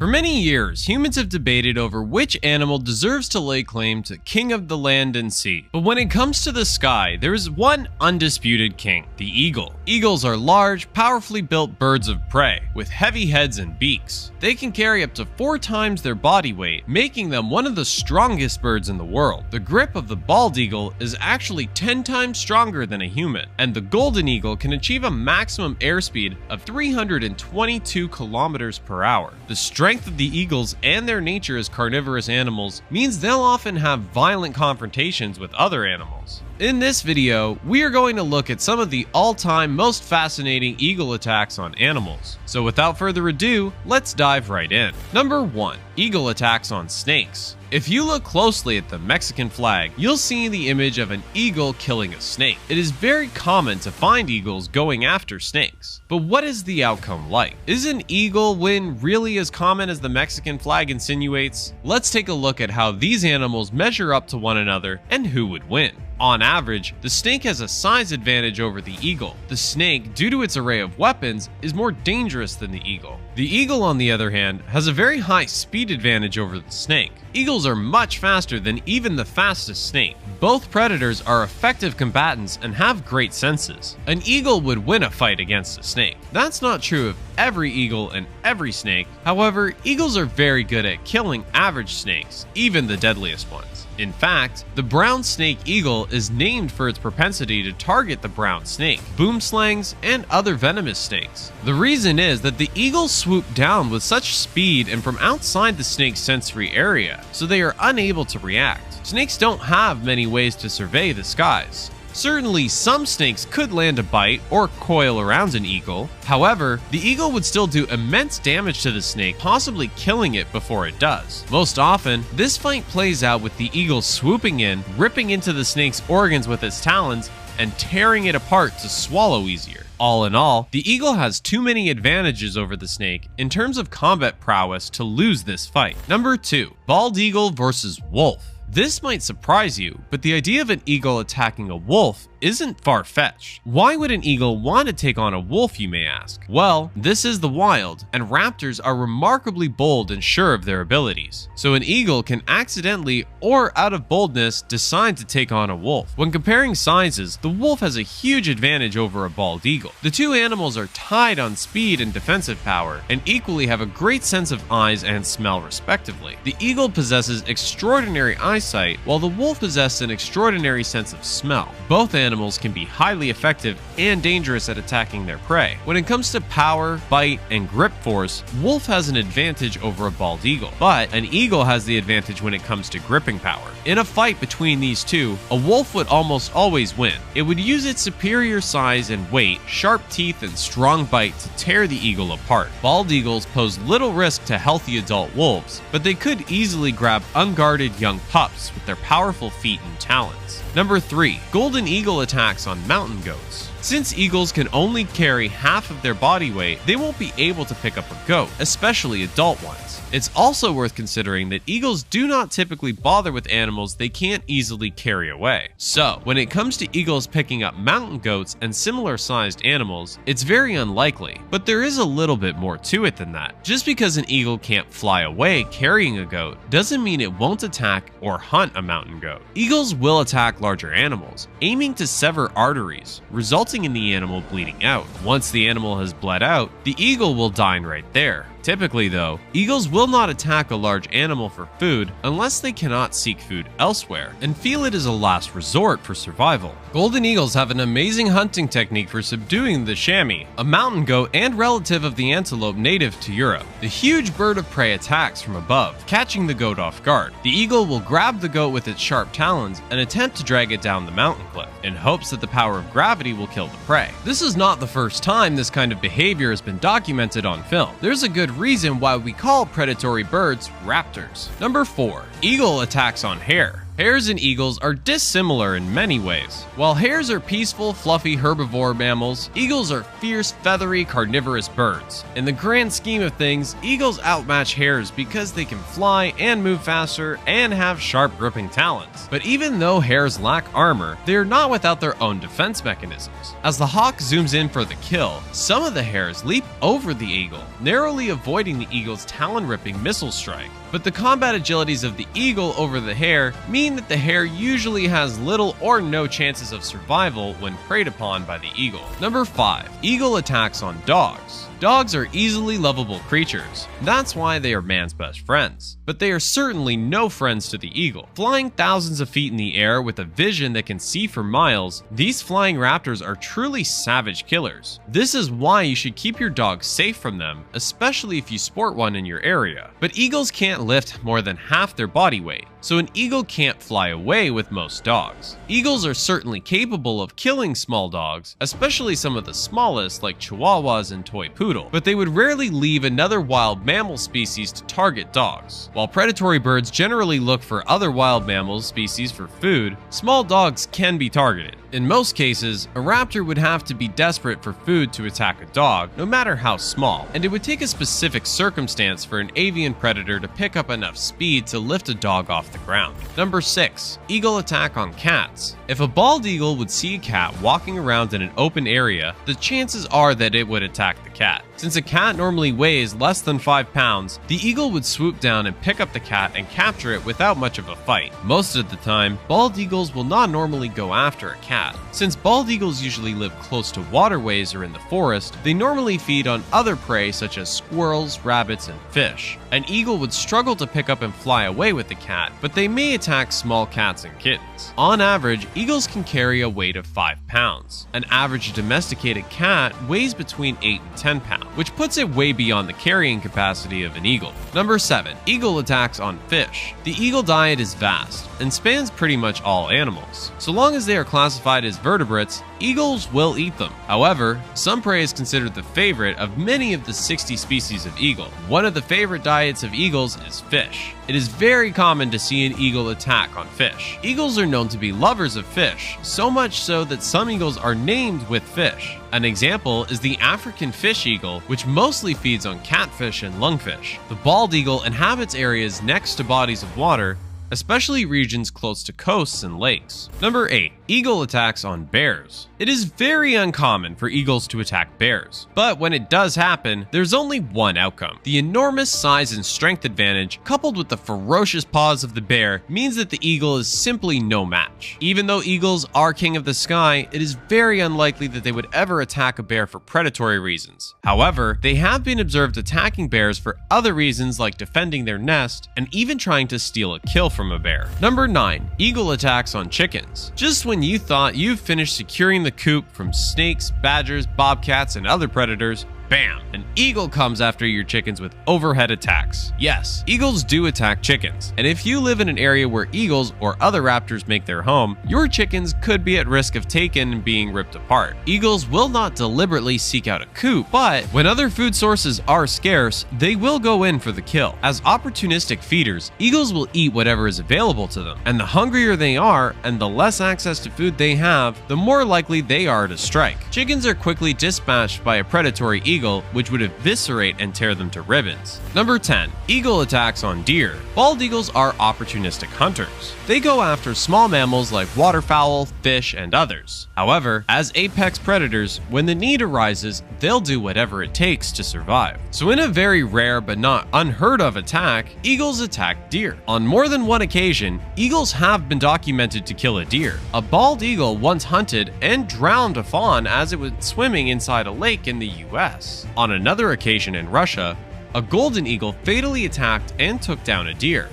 For many years, humans have debated over which animal deserves to lay claim to king of the land and sea. But when it comes to the sky, there is one undisputed king, the eagle. Eagles are large, powerfully built birds of prey, with heavy heads and beaks. They can carry up to 4 times their body weight, making them one of the strongest birds in the world. The grip of the bald eagle is actually 10 times stronger than a human, and the golden eagle can achieve a maximum airspeed of 322 kilometers per hour. The strength of the eagles and their nature as carnivorous animals means they'll often have violent confrontations with other animals. In this video, we are going to look at some of the all-time most fascinating eagle attacks on animals. So without further ado, let's dive right in. Number 1. Eagle attacks on snakes. If you look closely at the Mexican flag, you'll see the image of an eagle killing a snake. It is very common to find eagles going after snakes. But what is the outcome like? Is an eagle win really as common as the Mexican flag insinuates? Let's take a look at how these animals measure up to one another and who would win. On average, the snake has a size advantage over the eagle. The snake, due to its array of weapons, is more dangerous than the eagle. The eagle, on the other hand, has a very high speed advantage over the snake. Eagles are much faster than even the fastest snake. Both predators are effective combatants and have great senses. An eagle would win a fight against a snake. That's not true of every eagle and every snake. However, eagles are very good at killing average snakes, even the deadliest ones. In fact, the brown snake eagle is named for its propensity to target the brown snake, boomslangs, and other venomous snakes. The reason is that the eagles swoop down with such speed and from outside the snake's sensory area, so they are unable to react. Snakes don't have many ways to survey the skies. Certainly, some snakes could land a bite or coil around an eagle. However, the eagle would still do immense damage to the snake, possibly killing it before it does. Most often, this fight plays out with the eagle swooping in, ripping into the snake's organs with its talons, and tearing it apart to swallow easier. All in all, the eagle has too many advantages over the snake in terms of combat prowess to lose this fight. Number 2. Bald eagle versus wolf. This might surprise you, but the idea of an eagle attacking a wolf isn't far-fetched. Why would an eagle want to take on a wolf, you may ask? Well, this is the wild, and raptors are remarkably bold and sure of their abilities. So an eagle can accidentally, or out of boldness, decide to take on a wolf. When comparing sizes, the wolf has a huge advantage over a bald eagle. The two animals are tied on speed and defensive power, and equally have a great sense of eyes and smell respectively. The eagle possesses extraordinary eyesight, while the wolf possesses an extraordinary sense of smell. Both animals can be highly effective and dangerous at attacking their prey. When it comes to power, bite, and grip force, wolf has an advantage over a bald eagle, but an eagle has the advantage when it comes to gripping power. In a fight between these two, a wolf would almost always win. It would use its superior size and weight, sharp teeth, and strong bite to tear the eagle apart. Bald eagles pose little risk to healthy adult wolves, but they could easily grab unguarded young pups with their powerful feet and talons. Number 3. Golden eagle attacks on mountain goats. Since eagles can only carry half of their body weight, they won't be able to pick up a goat, especially adult ones. It's also worth considering that eagles do not typically bother with animals they can't easily carry away. So, when it comes to eagles picking up mountain goats and similar sized animals, it's very unlikely, but there is a little bit more to it than that. Just because an eagle can't fly away carrying a goat doesn't mean it won't attack or hunt a mountain goat. Eagles will attack larger animals, aiming to sever arteries, resulting in the animal bleeding out. Once the animal has bled out, the eagle will dine right there. Typically though, eagles will not attack a large animal for food unless they cannot seek food elsewhere and feel it is a last resort for survival. Golden eagles have an amazing hunting technique for subduing the chamois, a mountain goat and relative of the antelope native to Europe. The huge bird of prey attacks from above, catching the goat off guard. The eagle will grab the goat with its sharp talons and attempt to drag it down the mountain cliff, in hopes that the power of gravity will kill the prey. This is not the first time this kind of behavior has been documented on film. There's a good reason why we call predatory birds raptors. Number 4. Eagle attacks on hare. Hares and eagles are dissimilar in many ways. While hares are peaceful, fluffy herbivore mammals, eagles are fierce, feathery, carnivorous birds. In the grand scheme of things, eagles outmatch hares because they can fly and move faster and have sharp gripping talons. But even though hares lack armor, they are not without their own defense mechanisms. As the hawk zooms in for the kill, some of the hares leap over the eagle, narrowly avoiding the eagle's talon-ripping missile strike. But the combat agilities of the eagle over the hare mean that the hare usually has little or no chances of survival when preyed upon by the eagle. Number 5. Eagle attacks on dogs. Dogs are easily lovable creatures. That's why they are man's best friends. But they are certainly no friends to the eagle. Flying thousands of feet in the air with a vision that can see for miles, these flying raptors are truly savage killers. This is why you should keep your dog safe from them, especially if you sport one in your area. But eagles can't lift more than half their body weight, so an eagle can't fly away with most dogs. Eagles are certainly capable of killing small dogs, especially some of the smallest like chihuahuas and toy poodle, but they would rarely leave another wild mammal species to target dogs. While predatory birds generally look for other wild mammal species for food, small dogs can be targeted. In most cases, a raptor would have to be desperate for food to attack a dog, no matter how small, and it would take a specific circumstance for an avian predator to pick up enough speed to lift a dog off the ground. Number 6. Eagle attack on cats. If a bald eagle would see a cat walking around in an open area, the chances are that it would attack the cat. Since a cat normally weighs less than 5 pounds, the eagle would swoop down and pick up the cat and capture it without much of a fight. Most of the time, bald eagles will not normally go after a cat. Since bald eagles usually live close to waterways or in the forest, they normally feed on other prey such as squirrels, rabbits, and fish. An eagle would struggle to pick up and fly away with the cat, but they may attack small cats and kittens. On average, eagles can carry a weight of 5 pounds. An average domesticated cat weighs between 8 and 10 pounds, which puts it way beyond the carrying capacity of an eagle. Number 7. Eagle attacks on fish. The eagle diet is vast and spans pretty much all animals. So long as they are classified as vertebrates, eagles will eat them. However, some prey is considered the favorite of many of the 60 species of eagle. One of the favorite diets of eagles is fish. It is very common to see an eagle attack on fish. Eagles are known to be lovers of fish, so much so that some eagles are named with fish. An example is the African fish eagle, which mostly feeds on catfish and lungfish. The bald eagle inhabits areas next to bodies of water, especially regions close to coasts and lakes. Number 8. Eagle attacks on bears. It is very uncommon for eagles to attack bears, but when it does happen, there's only one outcome. The enormous size and strength advantage, coupled with the ferocious paws of the bear, means that the eagle is simply no match. Even though eagles are king of the sky, it is very unlikely that they would ever attack a bear for predatory reasons. However, they have been observed attacking bears for other reasons like defending their nest and even trying to steal a kill from a bear. Number 9. Eagle attacks on chickens. Just when you thought you've finished securing the coop from snakes, badgers, bobcats, and other predators, bam! An eagle comes after your chickens with overhead attacks. Yes, eagles do attack chickens, and if you live in an area where eagles or other raptors make their home, your chickens could be at risk of taken and being ripped apart. Eagles will not deliberately seek out a coop, but when other food sources are scarce, they will go in for the kill. As opportunistic feeders, eagles will eat whatever is available to them, and the hungrier they are and the less access to food they have, the more likely they are to strike. Chickens are quickly dispatched by a predatory eagle, which would eviscerate and tear them to ribbons. Number 10. Eagle attacks on deer. Bald eagles are opportunistic hunters. They go after small mammals like waterfowl, fish, and others. However, as apex predators, when the need arises, they'll do whatever it takes to survive. So in a very rare but not unheard of attack, eagles attack deer. On more than one occasion, eagles have been documented to kill a deer. A bald eagle once hunted and drowned a fawn as it was swimming inside a lake in the US. On another occasion in Russia, a golden eagle fatally attacked and took down a deer.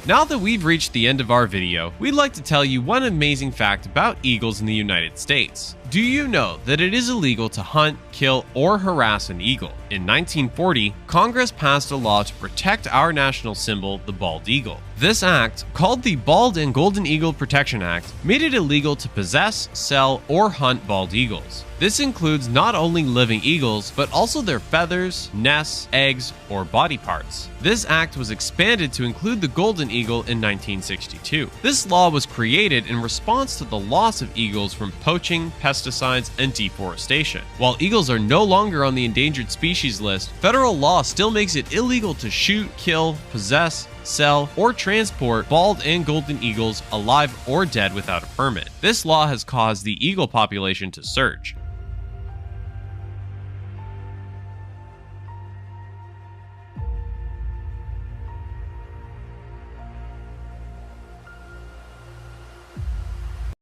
Now that we've reached the end of our video, we'd like to tell you one amazing fact about eagles in the United States. Do you know that it is illegal to hunt, kill, or harass an eagle? In 1940, Congress passed a law to protect our national symbol, the bald eagle. This act, called the Bald and Golden Eagle Protection Act, made it illegal to possess, sell, or hunt bald eagles. This includes not only living eagles, but also their feathers, nests, eggs, or body parts. This act was expanded to include the golden eagle in 1962. This law was created in response to the loss of eagles from poaching, pesticides, and deforestation. While eagles are no longer on the endangered species list, federal law still makes it illegal to shoot, kill, possess, sell, or transport bald and golden eagles alive or dead without a permit. This law has caused the eagle population to surge.